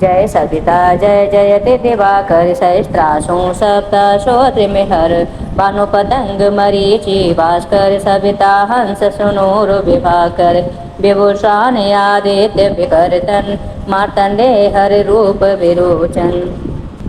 जय सविता जय जयति दिवाकर सहस्त्रासु सप्ताशो त्रिमिहर भानु पतंग मरीचि भास्कर सविता हंस सुनूर विभाकर विभूषण आदित्य विकर्तन मार्तंडे हर रूप विरोचन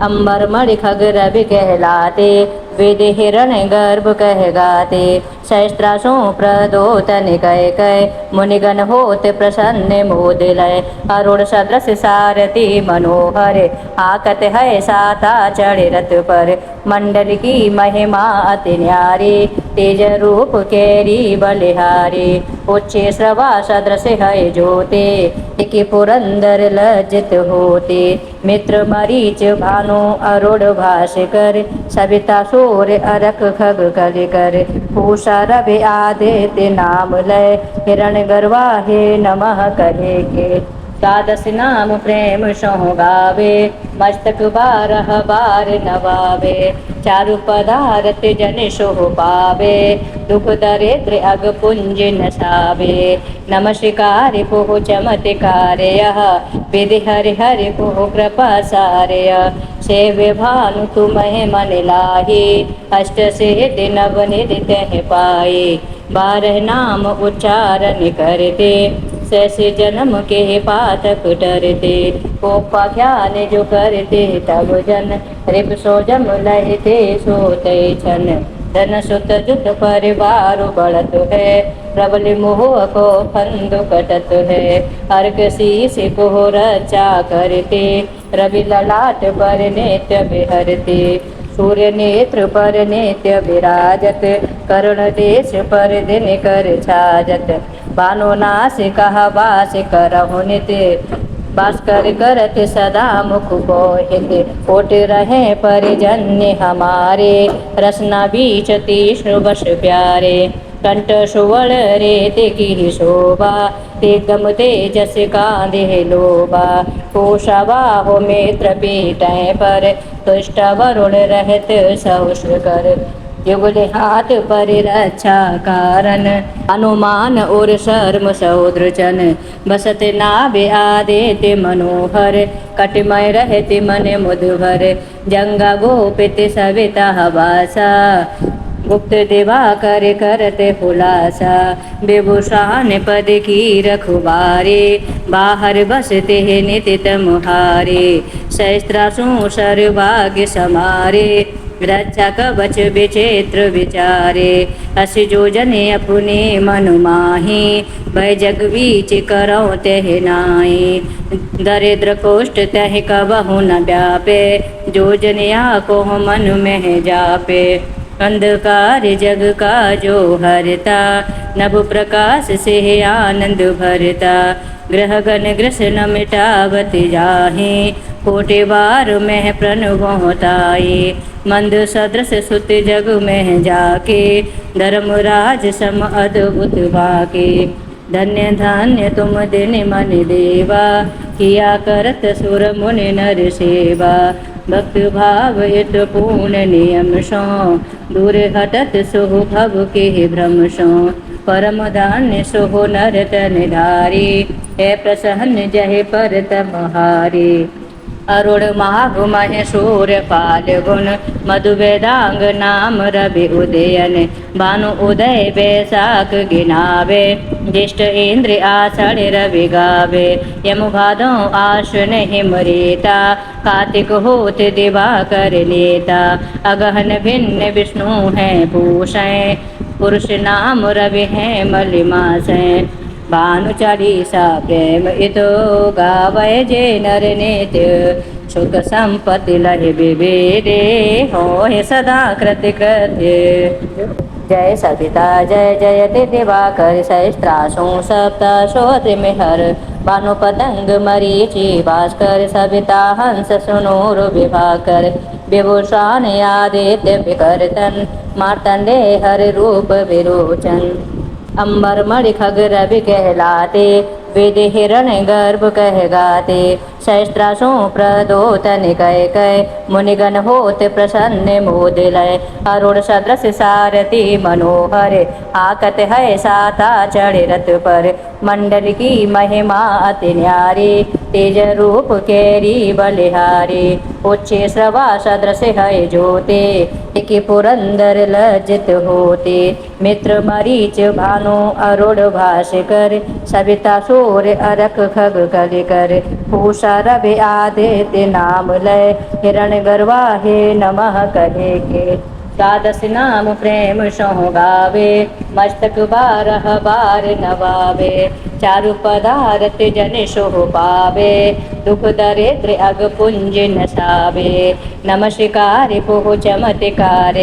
अंबर मणि खग रवि कहलाते वेद हिरण गर्भ कह गाते सहस्त्रासु प्रदोतन कह कह मुनिगण होत प्रसन्न मोद लय अरुण सदृश सारथी मनोहर आकत है साता चढ़ रथ पर मंडल की महिमा अति न्यारी तेज रूप केरी बलिहारी उच्च श्रवा सदृश है ज्योति कि पुरंदर लज्जित होते मित्र मरीच भानु अरुण भास्कर सविता सूर्य अरक खग कलिकर पूषा रवि आदित्य नाम लय हिरण गर्वा हे नमः कहे के द्वादश नाम प्रेम सो गावे मस्तक बारह बार नवावे चारु पदार्थ जन सोह पावे दुख दरिद्र अग पुंज नसावे नमस्कार पुह चमत्कार विधि हरि हरि पुह कृपा सारय सेव्य भानु तुम्हें मन लाही अष्ट सिद्धि नव निधि तह पाए बारह नाम उच्चारण करते शेष जन्म के पातक डरते कोपा ज्ञान जो करते तब जन रिप सो जम लहते सोते छन धन सुत जुत परिवार बढ़त है प्रबल मोह को फंद कटत है अर्क शीश को रचा करते रवि ललाट पर नित्य बिहरते सूर्य नेत्र पर नित्य विराजत करुण देश पर दिन कर छाजत बानो नाश कहा वास करहु नित्य भास्कर करत सदा मुख बोहित कोट रहे परिजन्य हमारे रसना बीच तीष्ण वश प्यारे कंठ सुवर्ण रेत की शोभा ते गम तेजस कांधे लोभा कोशा बाहो मित्र पीठ पर तुष्ट वरुण रहत सहुष कर युगल हाथ पर रक्षा कारण अनुमान और शर्म सौद्रचन बसत नाभि आदित्य मनोहर कटिमय रहते मन मुधुभर जंगा गोपित सविता वासा गुप्त दिवाकर करते खुलासा विभूषण पद की रखवारे बाहर बसते नित्य तमुहारे सहस्त्रासु सर्वभाग्य समारे रक्षा कवच विचित्र विचारे अस जो जने अपने मन माही भय जग बीच करो तह नाई दरिद्र कोष्ठ तह कबहु न व्यापे जो जनिया को मन में जापे अंधकार जग का जो हरता नभ प्रकाश से आनंद भरता ग्रह गण ग्रसन मिटावत जाहे कोटि बार में प्रणव होताए मंद सदृश सुत जग में जाके धर्मराज सम अद्भुत भाके धन्य धन्य तुम दिन मन देवा किया करत सुर मुनि नर सेवा भक्त भाव इत पूर्ण नियम सो दूर हटत सोह भव के भ्रम सो परम धान्य सोह नर तन धारी है प्रसन्न जय पर तमहारी अरुण माघ मह सूर्य पाल गुण मधु वेदांग नाम रवि उदयन भानु उदय बैसाख गिनावे ज्येष्ठ इंद्र आषाढ़ रवि गावे यम भादो आश्विन हिमरेता कार्तिक होत दिवाकर लेता अगहन भिन्न विष्णु है भूषण पुरुष नाम रवि है मलिमासै भानु चालीसा प्रेम इतो गावय जे नर नित्य सुख संपत्ति लहि विवेदे हो सदा कृत्य कृत्य जय सविता जय जयति दिवाकर सहस्त्रासु सप्ताशो त्रिमिहर भानु पतंग मरीचि भास्कर सविता हंस सुनूर विभाकर विभूषण आदित्य विकर्तन मार्तंडे हर रूप विरोचन अंबर मणि खग रवि कहलाते वेद हिरण गर्भ कह गाते सहस्त्रासु प्रदोतन कह कह मुनिगण होत प्रसन्न मोद लय अरुण सदृश सारथी मनोहर आकत है साता चढ़ रथ पर मंडल की महिमा अति न्यारी तेज रूप केरी बलिहारी उच्चे श्रवा सदृश है ज्योति टिकी पुरंदर लज्जित होते मित्र मरीच भानु अरुण भास्कर सविता सूर्य अरक खग कलि कर पूषा रवि आदित्य नाम लय हिरण गर्वा हे नमः कहे के द्वादश नाम प्रेम सो गावे मस्तक बारह बार नवावे चारु पदार्थ जन सोह पावे दुख दरिद्र अग पुंज नसावे नमस्कार पुह चमत्कार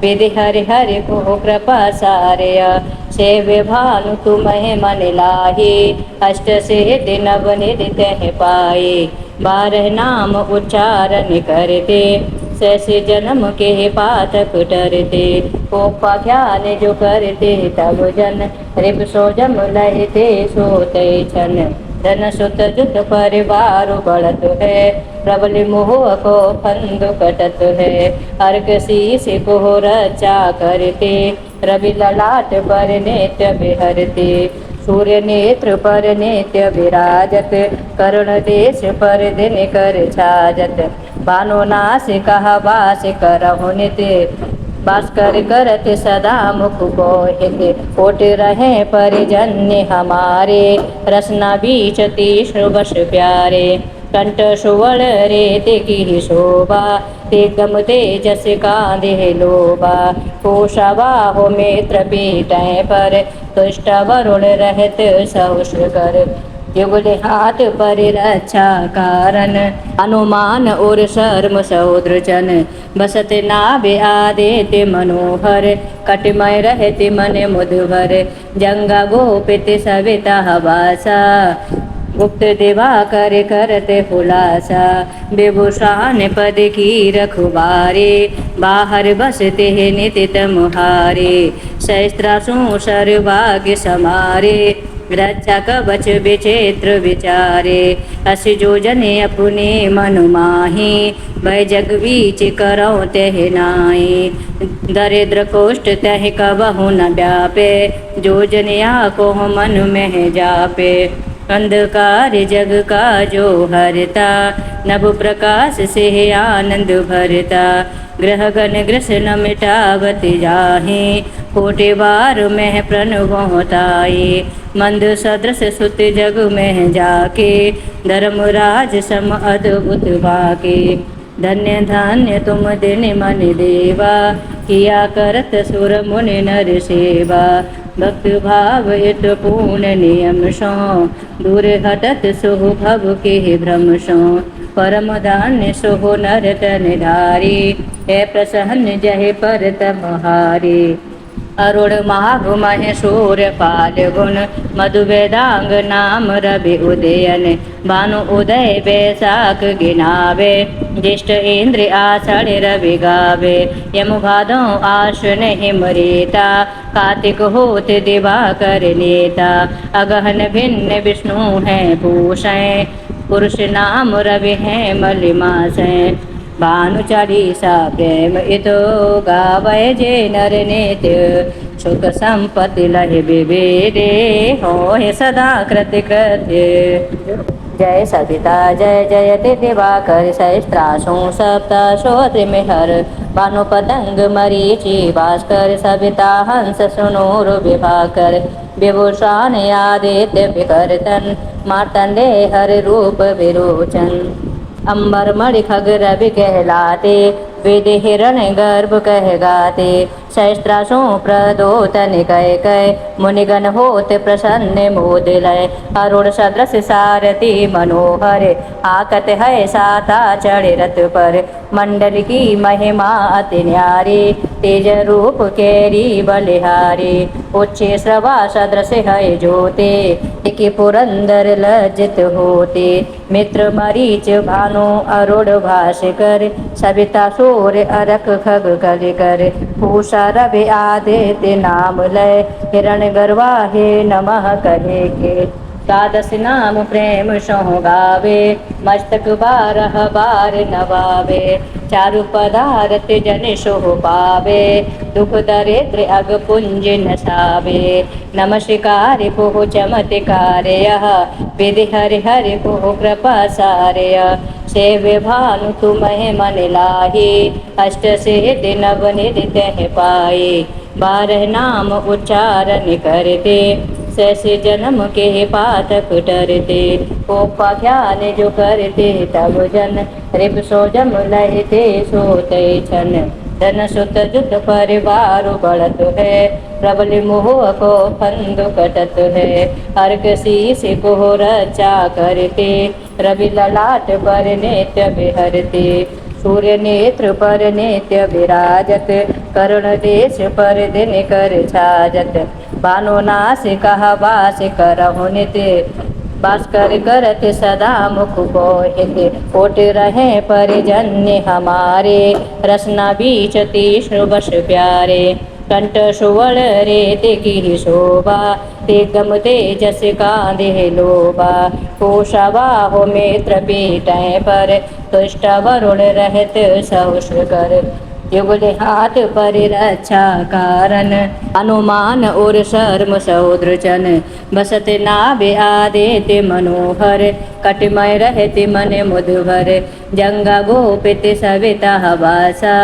विधि हरि हरि पुह कृपा सारय सेव्य भानु तुम्हें मन लाही अष्ट सिद्धि नव निधि तह पाए बारह नाम उच्चारण करते शेष जन्म के पातक डरते कोपा ज्ञान जो करते तब जन रिप सो जम लहते सोते छन धन सुत जुत परिवार बढ़त है प्रबल मोह को फंद कटत है अर्क शीश को रचा करते रवि ललाट पर नेत्र बिहरते सूर्य नेत्र पर नित्य विराजत करुण देश पर दिन कर छाजत बानो नाश कहा वास करहु नित्य बास कर करत सदा मुख बोहित कोट रहे परिजन्य हमारे रसना बीच तीक्ष्ण वश प्यारे कंठ सुवर्ण रेत की शोभा ते गम तेजस कांधे लोभा कोशा बाहो मित्र पीठे पर तुष्ट वरुण रहत सहुष्ण कर युगल हाथ पर रक्षा कारण अनुमान और शर्म सौद्रचन बसत नाभि आदित्य मनोहर कटिमय रहते मन मुधवर जंगा गोपित सविता वासा गुप्त दिवा कर करते खुलासा विभूषान पद की रखवारे बाहर बसते हैं नित्य तमुहारे सहस्त्रासु सर्वाग्य समारे रक्षा कवच विचित्र विचारे अस जो जने अपने मनु माही वह जग बीच करो तह नाई दरिद्र कोष्ठ तह कबहु न व्यापे जो जनिया को मन में जापे अंधकार जग का जो हरता नभ प्रकाश से आनंद भरता ग्रह गण ग्रसन मिटावत जाहे कोटि बार में प्रणव होताए मंद सदृश सुत जग में जाके धर्मराज सम अद्भुत बाके धन्य धन्य तुम दिन मन देवा किया करत सुर मुनि नर सेवा भक्त भाव इत पूर्ण नियम सो दूर हटत सोह भव के भ्रम सो परम धान्य सोह नर तन धारी है प्रसन्न जय पर तमहारी अरुण माघ मह सूर्य पाल गुण मधु वेदांग नाम रवि उदयन भानु उदय बैसाख गिनावे ज्येष्ठ इंद्र आषाढ़ रवि गावे यम भादो आश्विन हिमरेता कार्तिक होत दिवाकर नेता अगहन भिन्न विष्णु है भूषण पुरुष नाम रवि है मलिमासैं भानु चालीसा प्रेम इतो गावय जे नर नित्य सुख संपत्ति लहि विवेदे होय सदा कृत्य कृत्य जय सविता जय जयति दिवाकर सहस्त्रासु सप्तासो त्रिमिहर भानु पतंग मरीचि भास्कर सविता हंस सुनूर विभाकर विभूषण आदित्य विकर्तन मार्तंडे हर रूप विरोचन अंबर मणि खग रवि कहलाते वेद हिरण गर्भ कह गाते सहस्त्रासु प्रदोतन कह कह मुनिगण होत प्रसन्न मोद लय अरुण सदृश सारथी मनोहर आकत है साता चढ़ रथ पर मंडल की महिमा अति न्यारी तेज रूप केरी बलिहारी उच्चे श्रवा सदृश है ज्योति टिकी पुरंदर लज्जित होते मित्र मरीच भानु अरुण भास्कर सविता सूर्य अरक खग कलि कर पूषा रवि आदित्य नाम लय हिरण गर्वा हे नमः कहे के द्वादश नाम प्रेम सो गावे, मस्तक 12 बार नवावे। चारु पदारथ जन सो पावे, दुख दरिद्र अग पुंज नसावे। नमस्कार पुह चमत्कार यह, विधि हरि हरि पुह कृपा सारय। सेव्य भानु तुम्हें मन लाही, अष्ट सिद्धि नव निधि तह पाए। 12 नाम उच्चारण करते, सैसे जन्म के पातक डरते। उपाख्यान जो करते तब जन, रिप सो जम लहते सोते छन। धन सुत जुत परिवार बढ़त है, प्रबल मोह को फंद कटत है। अर्क शीस को रचा करते, रवि ललाट पर नित्य बिहरते। सूर्य नेत्र पर नित्य विराजत, करुण देश पर दिन कर छाजत। बानो नास कहा वास करहु नित्य, वास करत सदा मुख बोहित। कोट रहे परिजन्य हमारे, रसना बीच तीक्ष्ण बस प्यारे। कंठ सुवर्ण रेत की शोभा, ते गम तेजस कांधे लोबा। कोशा बाहो मित्र पीठै पर, तुष्ट वरुण रहत सहुष कर। युगल हाथ पर रक्षा कारण, अनुमान और शर्म सौद्रचन। बसत नाभि आदित्य मनोहर, कटिमय रहते मन मुदभर। जंगा गोपित सविता वासा,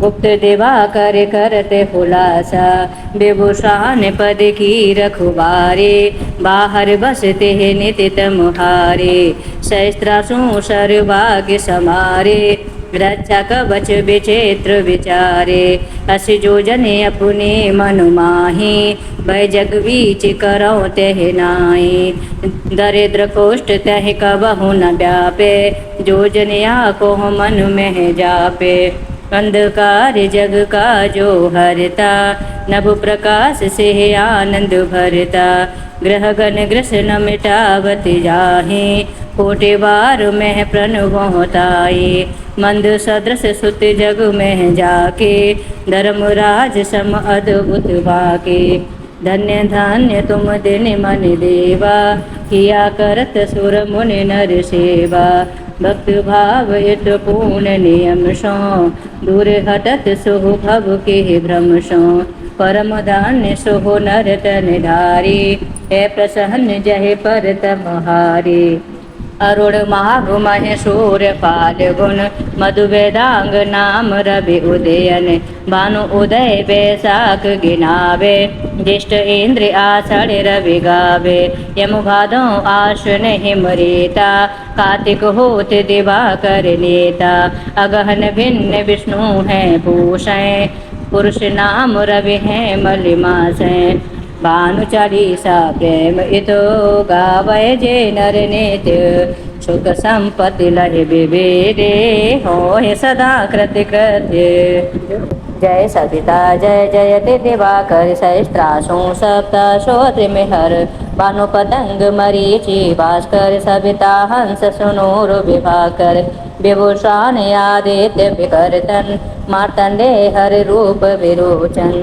गुप्त दिवाकर करते खुलासा। विभूषान पद की रखवारे, बाहर बसते नित्य तमहारे। सहस्त्रासु सर्वाग्य समारे, रक्षा कवच विचित्र विचारे। अस जो जने अपने मन माही, भय जग बीच करो तह नाई। दरिद्र कोष्ठ तह कबहु न व्यापे, जो जनिया को मन में जापे। अंधकार जग का जो हरता, नभ प्रकाश से आनंद भरता। ग्रह गण ग्रसन मिटावत जाहि, कोटि बार में प्रणव होताई। मंद सदृश सुत जग में जाके, धर्मराज सम अद्भुत बाके। धन्य धन्य तुम दिन मन देवा, किया करत सुर मुनि नर सेवा। भक्त भाव युत पूर्ण नियम सो, दूर हटत सुह भव के भ्रम सो। परम धान्य सुह नर तन धारी, है प्रसन्न जय पर तमहारी। अरुण माघ मह सूर्य फाल्गुन, मधु वेदांग नाम रवि उदयन। भानु उदय बैसाख गिनावे, ज्येष्ठ इंद्र आषाढ़ रवि गावे। यम भादो आश्विन हिमरेता, कार्तिक होत दिवाकर लेता। अगहन भिन्न विष्णु है भूषण, पुरुष नाम रवि है मलिमासैं। भानु चालीसा प्रेम इतो गावै जे नर नित्य। सुख संपत्ति लहि विवेरे, होय सदा कृत्य कृत्य। जय सविता जय जयते दिवाकर, सहस्त्रासु सप्तशो त्रिमिहर। भानु पतंग मरीचि भास्कर, सविता हंस सुनूर विभाकर। विभूषान आदित्य विकर्तन, मार्तंडे हर रूप विरोचन।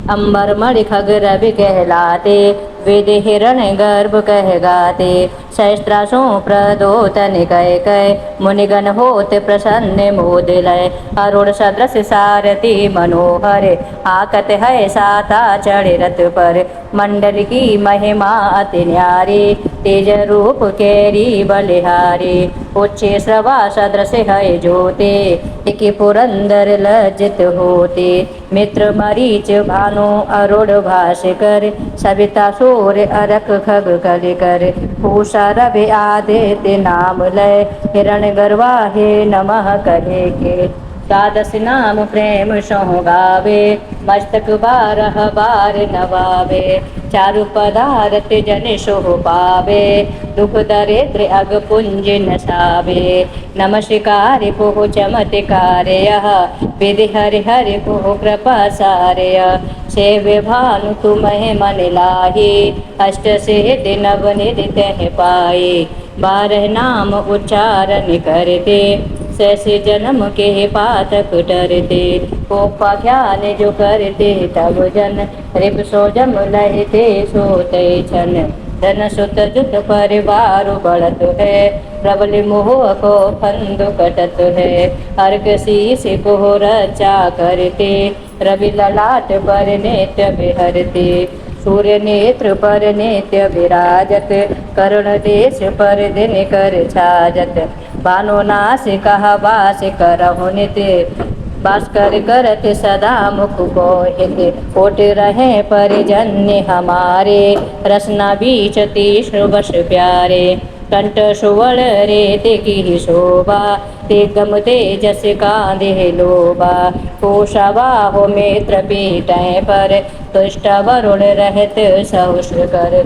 अंबर मणि खग रवि कहलाते, वेद हिरण गर्भ कह गाते। सहस्त्रासु प्रदोतन कह कह, मुनिगण होत प्रसन्न मोद लय। अरुण सदृश सारथी मनोहर, आकत है साता चढ़ रथ पर। मंडल की महिमा अति न्यारी, तेज रूप केरी बलिहारी। उच्च श्रवा सदृश है ज्योति, कि पुरंदर लज्जित होते। मित्र मरीच भानु अरुण भास्कर, सविता सूर्य अरक खग कलिकर। पूषा रवि आदित्य नाम लय, हिरण गर्वा हे नमः कहे के। द्वादश नाम प्रेम सो गावे, मस्तक 12 बार नवावे। चारु पदारथ जन सो पावे, दुख दरिद्र अग पुंज नसावे। नमस्कार पुह चमत्कार यह, विधि हरि हरि पुह कृपा सारय। सेव्य भानु तुम्हें मन लाही, अष्ट सिद्धि नव निधि तह पाए। 12 नाम उच्चारण करते, सैसे जन्म के पातक डरते। उपाख्यान जो करते तब जन, रिप सो जम लहते सोते छन। धन सुत जुत परिवार बढ़त है, प्रबल मोह को फंद कटत है। अर्क शीस को रचा करते, रवि ललाट पर नित्य बिहरते। सूर्य नेत्र पर नित्य विराजत, करुण देश पर दिन कर छाजत। बानो नास कहा वास करहु नित्य, भास्कर करत सदा मुख को हित। कोट रहे परिजन्य हमारे, रसना बीच तीक्ष्ण वश प्यारे। कंठ सुवर्ण रेत की शोभा, ते गम तेजस कांधे लोभा। कोशवाहो मित्र पीठै पर, तुष्ट वरुण रहत सहुष्ण कर।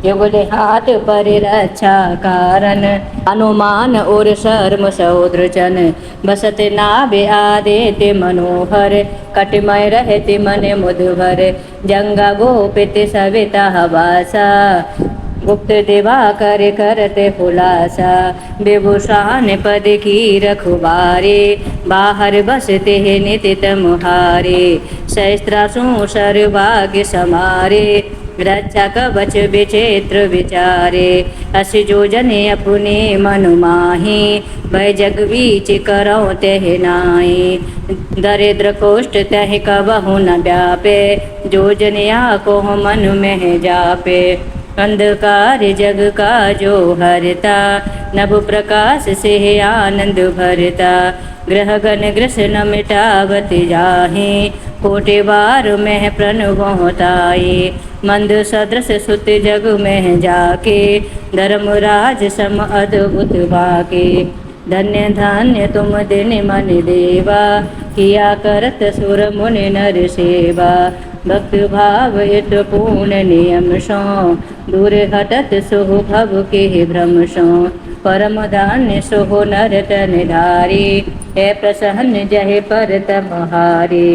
युगल हाथ पर रक्षा कारण, अनुमान और शर्म सौद्रचन। बसत नाभि आदित्य मनोहर, कटिमय रहते मन मुदभर। जंगा गोपित सविता वासा, गुप्त दिवाकर करते खुलासा। विभूषान पद की रखवारे, बाहर बसते नित्य तमुहारे। सहस्त्रासु सर्वभाग्य समारे, रक्षा कवच विचित्र विचारे। अस जो जने अपने मन माही, भय जग बीच करौ तह नाई। दरिद्र कोष्ठ तह कबहु न व्यापे, जो जनिया को मन में जापे। अंधकार जग का जो हरता, नभ प्रकाश से आनंद भरता। ग्रह गण ग्रसन मिटावत जाहि, कोटि बार में प्रणव होताई। मंद सदृश सुत जग में जाके, धर्मराज सम अद्भुत बाके। धन्य धन्य तुम दिन मन देवा, किया करत सुर मुनि नर सेवा। भक्त भाव युत पूर्ण नियम सो, दूर हटत सोह भव के भ्रम सो। परम धान्य सोह नर तन धारी, है प्रसन्न जहे पर तमहारी।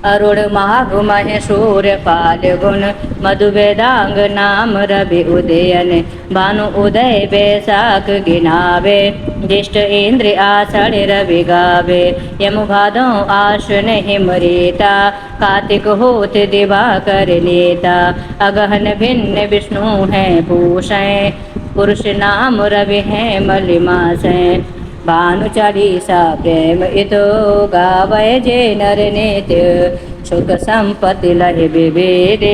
अरुण माघ मह सूर्य फाल्गुन, मधु वेदांग नाम रवि उदयन। भानु उदय बैसाख गिनावे, ज्येष्ठ इंद्र आषाढ़ रवि गावे। यम भादो आश्विन हिम रेता, कार्तिक होत दिवाकर नेता। अगहन भिन्न विष्णु है भूषण, पुरुष नाम रवि है मलिमासै। भानु चालीसा प्रेम इतो गावै जे नर नित्य। सुख संपत्ति लहि विवेदे,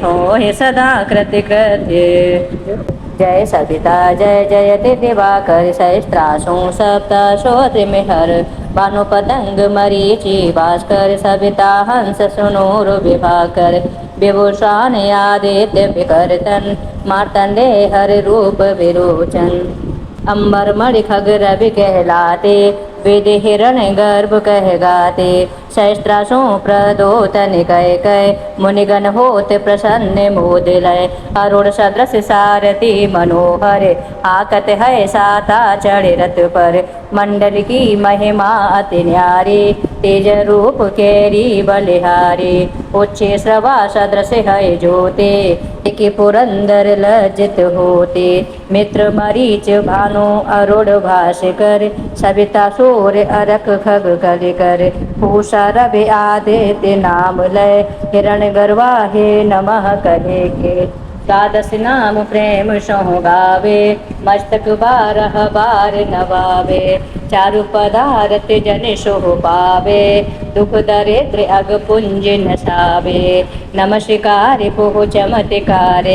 होय सदा कृत्य कृत्य। जय सविता जय जयति दिवाकर, सहस्त्रासु सप्तशो त्रिमिहर। भानु पतंग मरीचि भास्कर, सविता हंस सुनूर विभाकर। विभूषान आदित्य विकर्तन, मार्तंडे हर रूप विरोचन। अंबर मणि खग रवि कहलाते, वेद हिरण गर्भ कह गाते। सहस्त्रासु प्रदोतन कह कह, मुनिगण होत प्रसन्न मोद लय। अरुण सदृश सारथी मनोहर, आकत है साता चढ़ रथ पर। मंडल की महिमा अति न्यारी, तेज रूप केरी बलिहारी। उच्च श्रवा सदृश है ज्योति, कि पुरंदर लज्जित होते। मित्र मरीच भानु अरुण भास्कर, सविता सूर्य अरक खग कलिकर। पूषा रवि आदित्य नाम लय, हिरण गर्वा हे नमः कहे के। द्वादश नाम प्रेम सो गावे, मस्तक बारह बार नवावे। चारु पदारथ जन सोह पावे, दुख दरिद्र अग पुंज नसावे। नमस्कार पुह चमत्कार,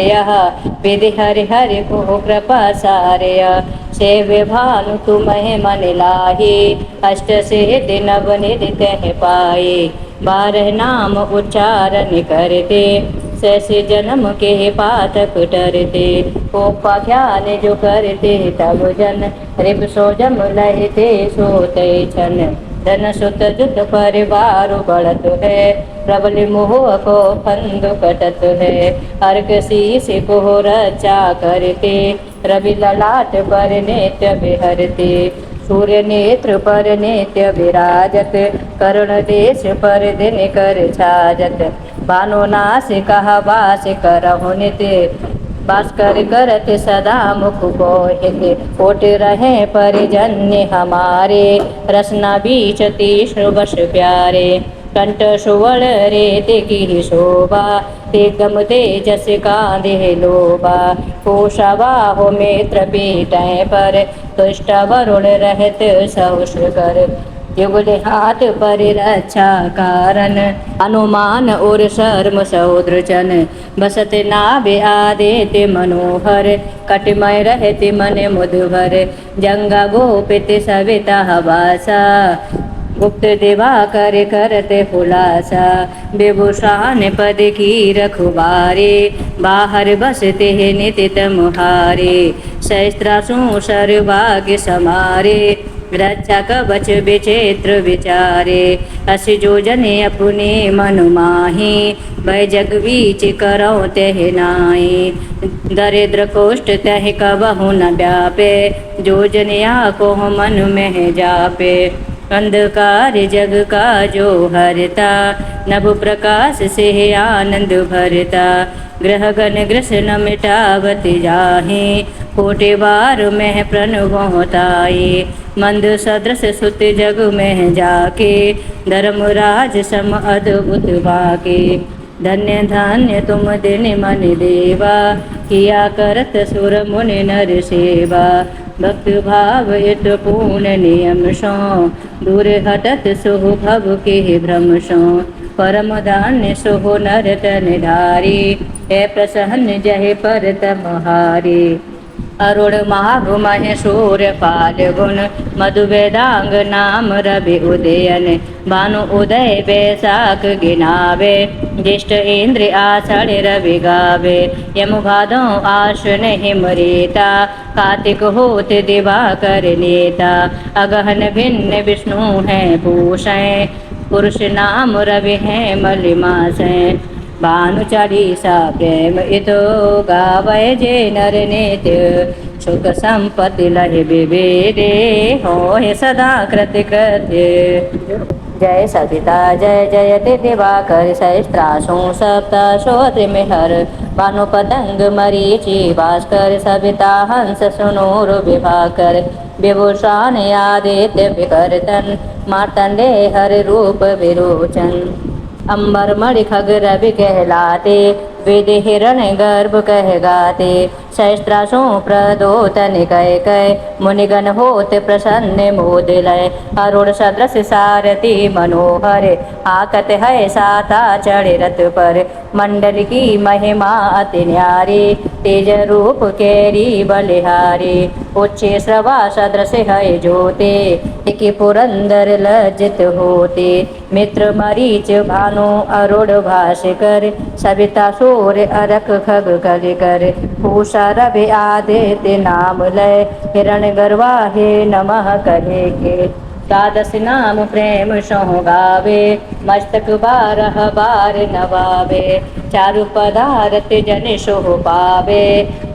विधि हरि हरि पुह कृपा सारय। सेव्य भानु तुम्हें मन लाही, अष्ट सिद्धि नव निधि तह पाए। बारह नाम उच्चारण करते, शेष जन्म के पातक टरते। उपाख्यान जो करते तब जन, रिप सो जम लहते सोते छन। धन सुत जुत परिवार बढ़त है, प्रबल मोह को फंद कटत है। अर्क शीस को रचा करते, रवि ललाट पर नित्य बिहरते। सूर्य नेत्र पर नित्य विराजत, करुण देश पर दिन कर छाजत। भानु नास कहा वास करहु नित्य, भास्कर करत सदा मुख को हित। कोट रहे परिजन्य हमारे, रसना बीच तीक्ष्ण वश प्यारे। कंठ सुवल रेते की शोभा तेगम तेजस कांधे लोबा पूषा बाहो मित्र पीठे पर तुष्ट वरुण रहत सहुष्र कर युगल हाथ पर रक्षा कारण अनुमान और शर्म सौद्रचन बसत नाभि आदित्य मनोहर कटिमय रहते मन मुधुभर जंगा गोपित सविता वासा गुप्त दिवा कर करते खुलासा विभूषान पद की रखुबारे बाहर बसते हैं नितित मुहारे सहस्त्रासु सर्वाग्य समारे रक्षा कवच विचित्र विचारे अस जो जने अपने मन माही वह जग बीच करो तह नाई दरिद्र कोष्ठ तह कबहु न व्यापे जो जनिया को मन में जापे अंधकार जग का जो हरता नभ प्रकाश से आनंद भरता ग्रह गण ग्रसन मिटावत जाहे कोटि बार में प्रणव होताए मंद सदृश सुत जग में जाके धर्मराज सम अद्भुत बाके धन्य धन्य तुम दिन मन देवा किया करत सुर मुनि नर सेवा भक्त भाव इत पूर्ण नियम सो दूर हटत सुह भव के भ्रम सो परम धान्य सुह नर तन धारी है प्रसन्न जय पर तमहारी अरुण माघ महेशूर फाल्गुन मधु वेदांग नाम रवि उदयन भानु उदय बैसाख गिनावे ज्येष्ठ इंद्र आषाढ़ रवि गावे यम भादो आश्विन हिमरेता कार्तिक होत दिवाकर नेता अगहन भिन्न विष्णु है भूषण पुरुष नाम रवि है मलिमासैं भानु चालीसा प्रेम इतो गावय जे नर नित्य सुख संपत्ति लहि विवेदे होय सदा कृत्य कृत्य जय सविता जय जयति दिवाकर सहस्त्रासु सप्तशोत्र हर भानु पतंग मरीचि भास्कर सविता हंस सुनूर विभाकर विभूषण आदित्य विकर्तन मार्तंडे हर रूप विरोचन अंबर मणि खग रवि कहलाते वेद हिरण गर्भ कह गाते सहस्त्रासु प्रदोतन कह कह मुनिगण होत प्रसन्न मोदलय अरुण सदृश सारथी मनोहर आकत है साता चढ़ रथ पर मंडल की महिमा अति न्यारी तेज रूप केरी बलिहारी उच्च श्रवा सदृश है ज्योति कि पुरंदर लज्जित होते मित्र मरीच भानु अरुण भास्कर सविता सूर्य अरक खग खग कर पूषा रवि आदित्य नाम लय हिरण गर्वा हे नमः कहे के द्वादश नाम प्रेम सो गावे मस्तक बारह बार नवावे चारु पदारथ जन सो पावे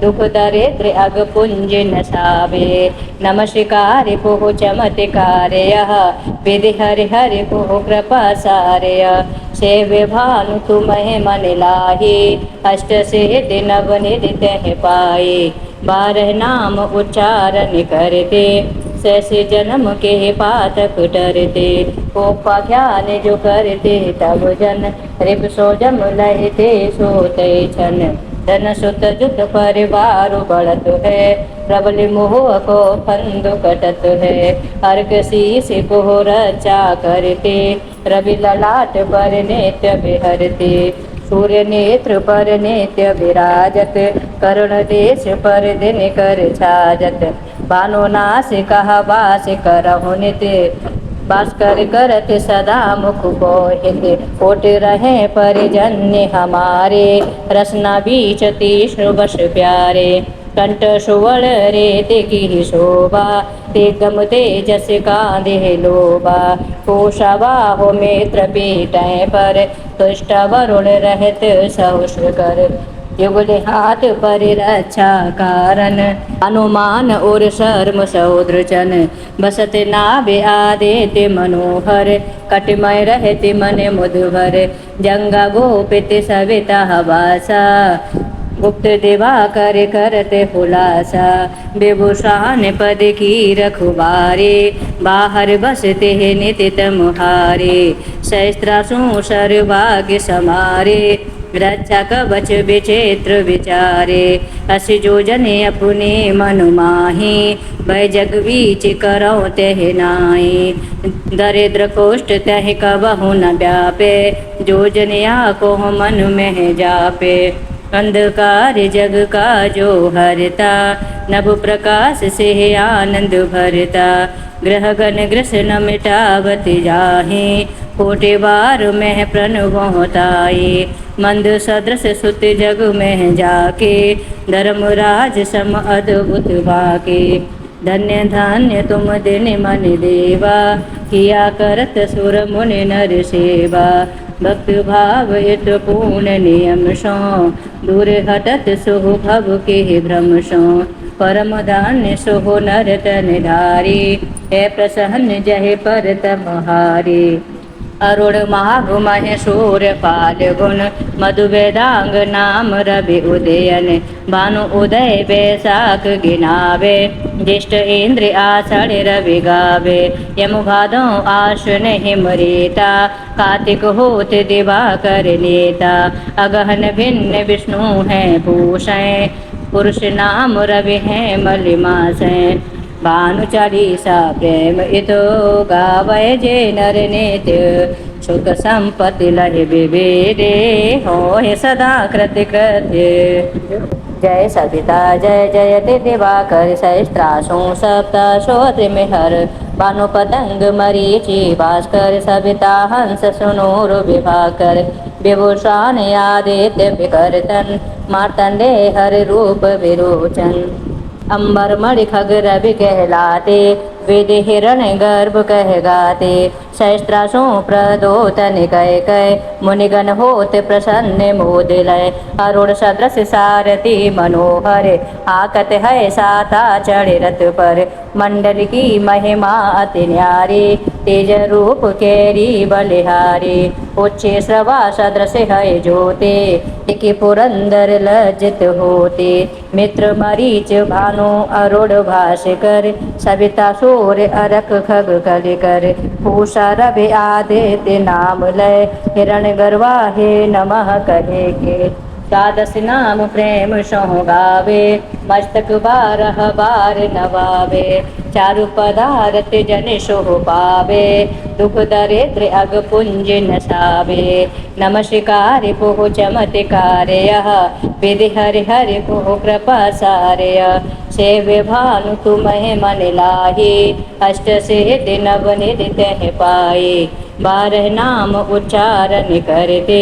दुख दरिद्र अग पुंज नसावे नमस्कार पुह चमत्कार विधि हरि हरि पुह कृपा सारय सेव्य भानु तुम्हें मन लाही अष्ट सिद्धि नव निधि तह पाए बारह नाम उच्चारण करते सैसे जन्म के पातक डरते कोपा ख्याल जो करते तब जन रिप सो जम लहते सोते छन धन सुत जुत परिवार बढ़त है प्रबल मोह को फंद कटत है अर्क शीस को रचा करते रवि ललाट पर नित्य बिहरते सूर्य नेत्र पर नित्य विराजत करुण देश पर दिन कर छाजत भानु नास कहा वास करहु नित्य भास्कर करत सदा मुख बोहित कोट रहे परिजन्य हमारे रसना बीच तीक्ष्ण वश प्यारे कंठ सुवल रेते की शोभा तेगम तेजस कांधे लोबा पूषा बाहो मित्र पीठे पर तुष्ट वरुण रहत सहुष्र कर युगल हाथ पर रक्षा कारण अनुमान और शर्म सौद्रचन बसत नाभि आदित्य मनोहर कटिमय रहते मन मुधुभर जंगा गोपित सविता वासा गुप्त दिवा कर करते खुलासा, विभूषण पद की रखवारे, बाहर बसते हैं नित्य तुम्हारे, सहस्त्रासु सर्वभाग्य समारे, रक्षा कवच विचित्र विचारे, अस जो जने अपने मन माही, भय जग बीच करो तह नाई, दरिद्र कोष्ठ तह कबहु न व्यापे, जो जनिया को मन में जापे, अंधकार जग का जो हरता, नभ प्रकाश से आनंद भरता, ग्रह गण ग्रसन मिटावत जाहे, कोटि बार में प्रणव होताई, मंद सदृश सुत जग में जाके, धर्मराज सम अद्भुत बाके, धन्य धन्य तुम दिन मन देवा, किया करत सुर मुनि नर सेवा, भक्त भाव इत पूर्ण नियम सो, दूर हटत सुह भव के भ्रम सो, परम धान्य सुह नर तन धारी, है प्रसन्न जय पर तमहारी, अरुण माघ महेशूर पाल गुण, मधु वेदांग नाम रवि उदयन, भानु उदय बैसाख गिनावे, ज्येष्ठ इंद्र आषाढ़ रवि गावे, यम भादो आश्विन हिमरेता, कार्तिक होत दिवाकर लेता, अगहन भिन्न विष्णु है भूषण, पुरुष नाम रवि है मलिमासै, भानु चालीसा प्रेम इतो गावै जे नर नित्य, सुख संपत्ति लहि विवेदे, होय सदा कृत्य कृत्य, जय सविता जय जयति दिवाकर, सहस्त्रासु सप्तशो त्रिमिहर, भानु पतंग मरीचि भास्कर, सविता हंस सुनूर विभाकर, विभूषण आदित्य विकर्तन, मार्तंडे हर रूप विरोचन, अंबर मणि खग रवि कहलाते, वेद हिरण गर्भ कह गाते, सहस्त्रासु प्रदोतन कह कह, मुनिगण होत प्रसन्न मोदिलय, अरुण सदृश सारथी मनोहर, आकत है साता चढ़ रथ पर, मंडल की महिमा अति न्यारी, तेज रूप केरी बलिहारी, उच्च श्रवा सदृश है ज्योति, कि पुरंदर लज्जित होते, मित्र मरीच भानु अरुण भास्कर, सविता सूर्य अरक खग कलिकर, पूषा रवि आदित्य नाम लय, हिरण गर्वा हे नमः कहे के, द्वादश नाम प्रेम सो गावे, मस्तक बारह बार नवावे, चारु पदारथ जन सोह पावे, दुख दरिद्र अग पुंज नसावे, नमस्कार पुह चमत्कार, विधि हरि हरि पुह कृपा सारय, सेव्य भानु तुम्हें मन लाही, अष्ट सिद्धि नव निधि तह पाए, बारह नाम उच्चारण करते,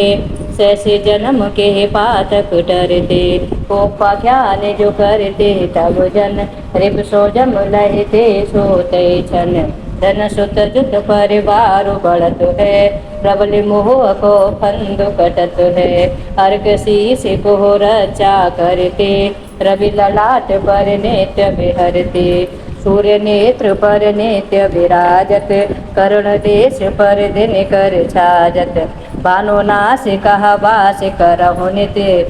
शेष जन्म के पातक डरते, कोपा ज्ञान जो करते तब जन, रिप सो जम लहते सोते छन, धन सुत जुत परिवार बढ़त है, प्रबल मोह को फंद कटत है, अर्क शीस को रचा करते, रवि ललाट पर नित्य विहरते, सूर्य नेत्र पर नित्य विराजत, करुण देश पर दिन कर छाजत, बानो नास कहा वास करहु नित्य,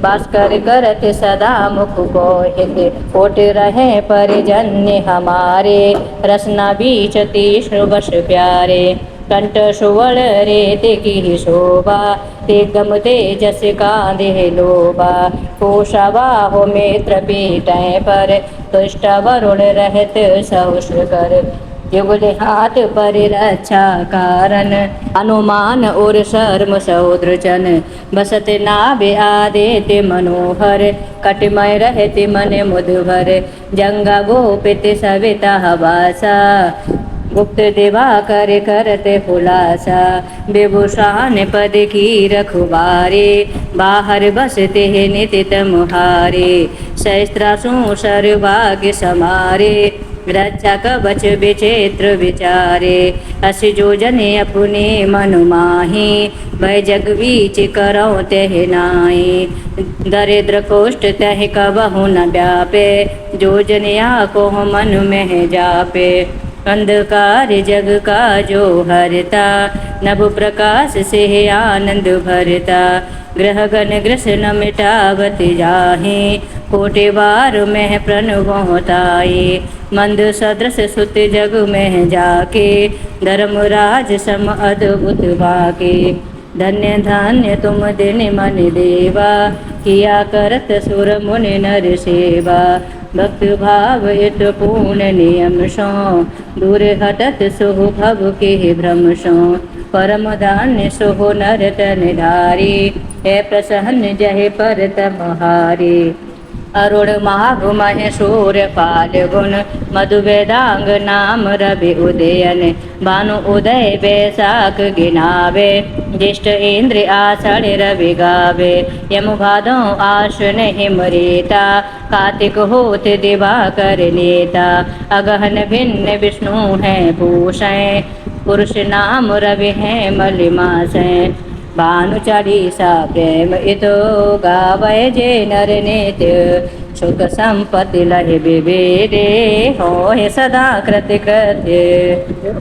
भास्कर करत सदा मुख को हित, कोट रहे परिजन्य हमारे, रसना बीच तीक्ष्ण वश प्यारे, कंठ सुवर्ण रेत की शोभा, ते गम तेजस कांधे लोभा, कोशा बाहो मित्र पीठै पर, तुष्ट वरुण रहत सहुष्ण कर, युगल हाथ पर रक्षा कारण, अनुमान और शर्म सौद्रचन, बसत नाभि आदित्य मनोहर, कटिमय रहते मन मुदभर, जंगा गोपित सविता वासा, गुप्त दिवा कर करते खुलासा, विभूषण पद की रखवारे, बाहर बसते हैं नित्य तुम्हारे, सहस्त्रासु सर्वभाग्य समारे, रक्षा कवच विचित्र विचारे, अस जो जने अपने मन माही, भय जग बीच करो तह नाई, दरिद्र कोष्ठ तह कबहु न व्यापे, जो जनिया को मन में जापे, अंधकार जग का जो हरता, नभ प्रकाश से आनंद भरता। ग्रह गण ग्रसन मिटावत जाहे, कोटि बार में प्रणव होताए। मंद सदृश सुत जग में जाके, धर्मराज सम अद्भुत बाके। धन्य धन्य तुम दिन मन देवा, किया करत सुर मुनि नर सेवा। भक्त भाव इत पूर्ण नियम सो, दूर हटत सुह भव के भ्रम सो। परम धान्य सुह नर तन धारी, है प्रसन्न जहे पर तम हारी। अरुण माघ मह सूर्य फाल्गुन, मधु वेदांग नाम रवि उदयन। भानु उदय बैसाख गिनावे, ज्येष्ठ इंद्र आषाढ़ रवि गावे। यम भादो आश्विन हिम रेता, कार्तिक होत दिवाकर नेता। अगहन भिन्न विष्णु है भूषण, पुरुष नाम रवि है मलिमासै। भानु चालीसा प्रेम इतो, गावै जे नर नित्य। सुख संपत्ति लहि विविधे, होय सदा कृत कृत्य।